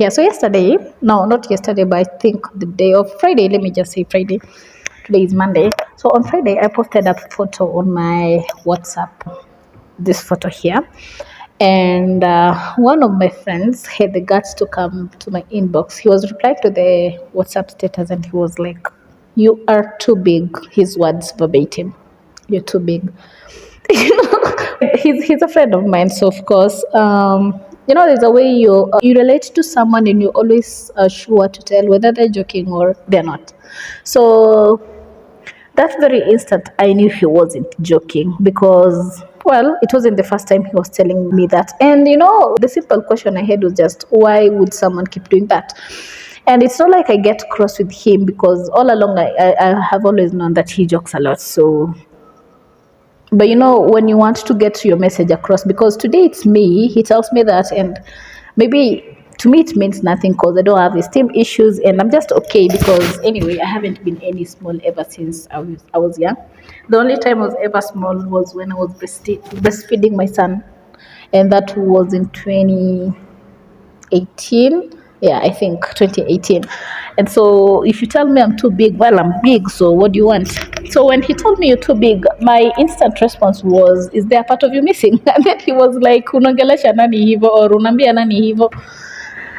Yeah, so yesterday, no, not yesterday, but I think the day of Friday, let me just say Friday. Today is Monday. So on Friday, I posted a photo on my WhatsApp, this photo here. And one of my friends had the guts to come to my inbox. He was replying to the WhatsApp status and he was like, "You are too big," his words verbatim. "You're too big." He's a friend of mine, so of course, there's a way you relate to someone and you're always sure to tell whether they're joking or they're not. So that very instant, I knew he wasn't joking because, well, it wasn't the first time he was telling me that. And the simple question I had was just, why would someone keep doing that? And it's not like I get cross with him because all along I have always known that he jokes a lot. So, but when you want to get your message across, because today it's me, he tells me that, and maybe to me it means nothing because I don't have esteem issues and I'm just okay because anyway I haven't been any small ever since I was young. The only time I was ever small was when I was breastfeeding my son, and that was in 2018. Yeah, I think 2018. And so if you tell me I'm too big, well, I'm big, so what do you want? So when he told me you're too big, my instant response was, is there a part of you missing? And then he was like, unaongelesha nani hivo, or unambia nani hivo?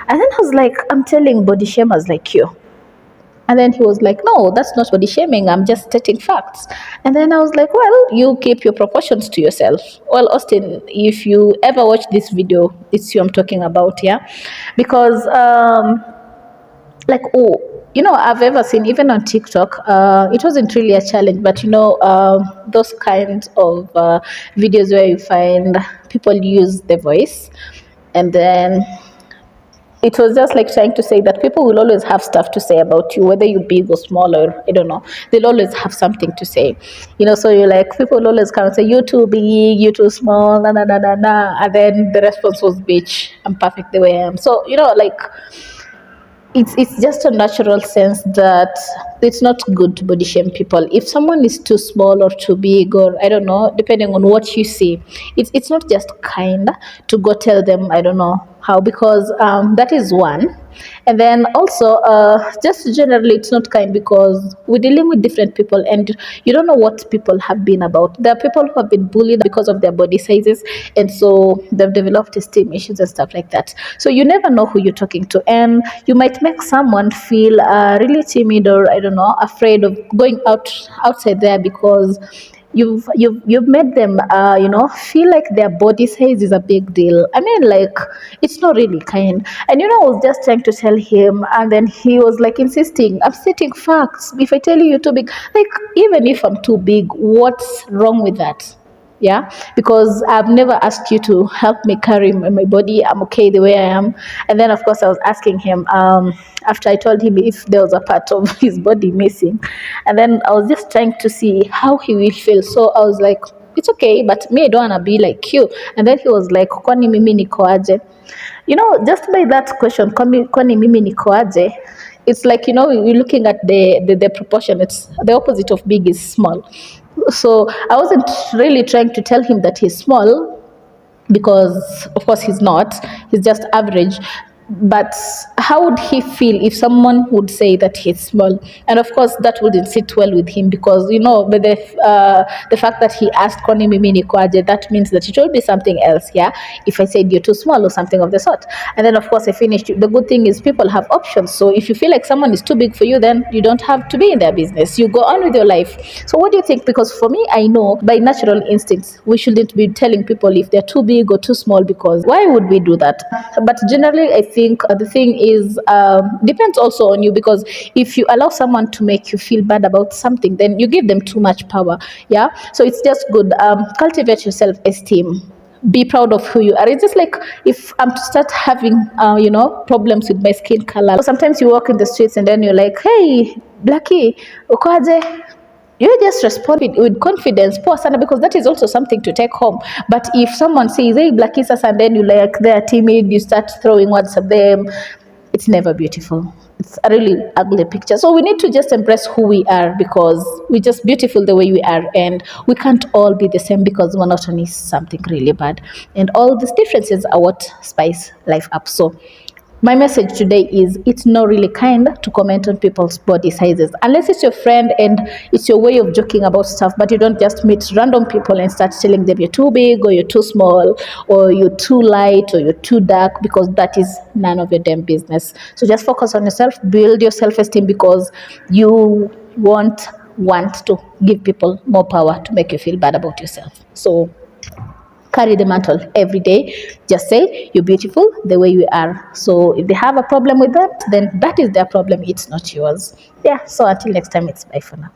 And then I was like, I'm telling body shamers like you. And then he was like, no, that's not body shaming. I'm just stating facts. And then I was like, well, you keep your proportions to yourself. Well, Austin, if you ever watch this video, it's you I'm talking about, yeah? Because, I've ever seen, even on TikTok, it wasn't really a challenge, but those kinds of videos where you find people use the voice and then it was just like trying to say that people will always have stuff to say about you, whether you're big or small, or I don't know. They'll always have something to say, So you're like, people will always come and say, "You too big, you too small, na na na na na," and then the response was, "Bitch, I'm perfect the way I am." So like it's just a natural sense that it's not good to body shame people. If someone is too small or too big, or I don't know, depending on what you see, it's not just kind to go tell them, I don't know how, because that is one. And then also, just generally, it's not kind because we're dealing with different people and you don't know what people have been about. There are people who have been bullied because of their body sizes, and so they've developed esteem issues and stuff like that. So you never know who you're talking to, and you might make someone feel really timid, or I don't know, afraid of going outside there because you've made them feel like their body size is a big deal. I mean, like, it's not really kind. And I was just trying to tell him, and then he was like insisting, I'm stating facts. If I tell you you're too big, like, even if I'm too big, what's wrong with that? Yeah, because I've never asked you to help me carry my body. I'm okay the way I am. And then of course I was asking him, after I told him if there was a part of his body missing, and then I was just trying to see how he will feel. So I was like, it's okay, but me, I don't want to be like you. And then he was like, kwani mimi niko aje? Just by that question, kwani mimi niko aje, it's like, we're looking at the proportion. It's the opposite of big is small. So I wasn't really trying to tell him that he's small, because of course he's not. He's just average. But how would he feel if someone would say that he's small? And of course that wouldn't sit well with him, because but the fact that he asked Koni mimi niko aje, that means that it will be something else. Yeah, if I said you're too small or something of the sort. And then of course I finished. The good thing is people have options. So if you feel like someone is too big for you, then you don't have to be in their business. You go on with your life. So what do you think? Because for me, I know by natural instincts we shouldn't be telling people if they're too big or too small, because why would we do that? But generally I think the thing is, depends also on you, because if you allow someone to make you feel bad about something, then you give them too much power. Yeah, so it's just good. Cultivate your self-esteem, be proud of who you are. It's just like if I'm to start having problems with my skin color. So sometimes you walk in the streets and then you're like, hey Blackie, ukoaje? You just respond with confidence, poor sana, because that is also something to take home. But if someone says, hey Blackie sasa, and then you like, they're timid, you start throwing words at them, it's never beautiful. It's a really ugly picture. So we need to just embrace who we are, because we're just beautiful the way we are, and we can't all be the same, because monotony is something really bad, and all these differences are what spice life up. So my message today is it's not really kind to comment on people's body sizes unless it's your friend and it's your way of joking about stuff, but you don't just meet random people and start telling them you're too big or you're too small or you're too light or you're too dark, because that is none of your damn business. So just focus on yourself, build your self-esteem, because you won't want to give people more power to make you feel bad about yourself. So carry the mantle every day. Just say you're beautiful the way you are. So if they have a problem with that, then that is their problem, it's not yours. Yeah, so until next time, it's bye for now.